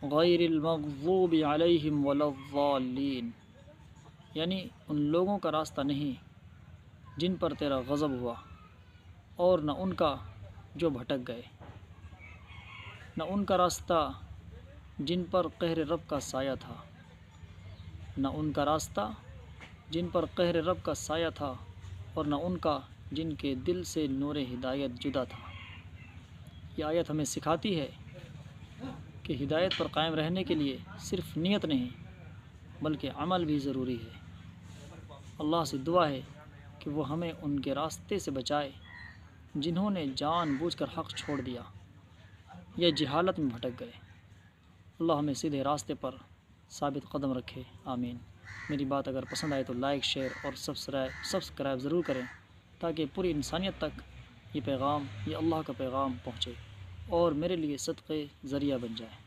गैरिल मग़ज़ूबि अलैहिम वलद्दाल्लीन, यानी उन लोगों का रास्ता नहीं जिन पर तेरा गज़ब हुआ, और न उनका जो भटक गए, न उनका रास्ता जिन पर कहर रब का साया था, न उनका रास्ता जिन पर कहर रब का साया था, और न उनका जिनके दिल से नूर हिदायत जुदा था। यह आयत हमें सिखाती है कि हिदायत पर कायम रहने के लिए सिर्फ़ नियत नहीं बल्कि अमल भी ज़रूरी है। अल्लाह से दुआ है कि वो हमें उनके रास्ते से बचाए जिन्होंने जानबूझकर हक़ छोड़ दिया या जहालत में भटक गए। अल्लाह हमें सीधे रास्ते पर साबित कदम रखे, आमीन। मेरी बात अगर पसंद आए तो लाइक, शेयर और सब्सक्राइब ज़रूर करें ताकि पूरी इंसानियत तक ये अल्लाह का पैगाम पहुँचे और मेरे लिए सदक़े ज़रिया बन जाए।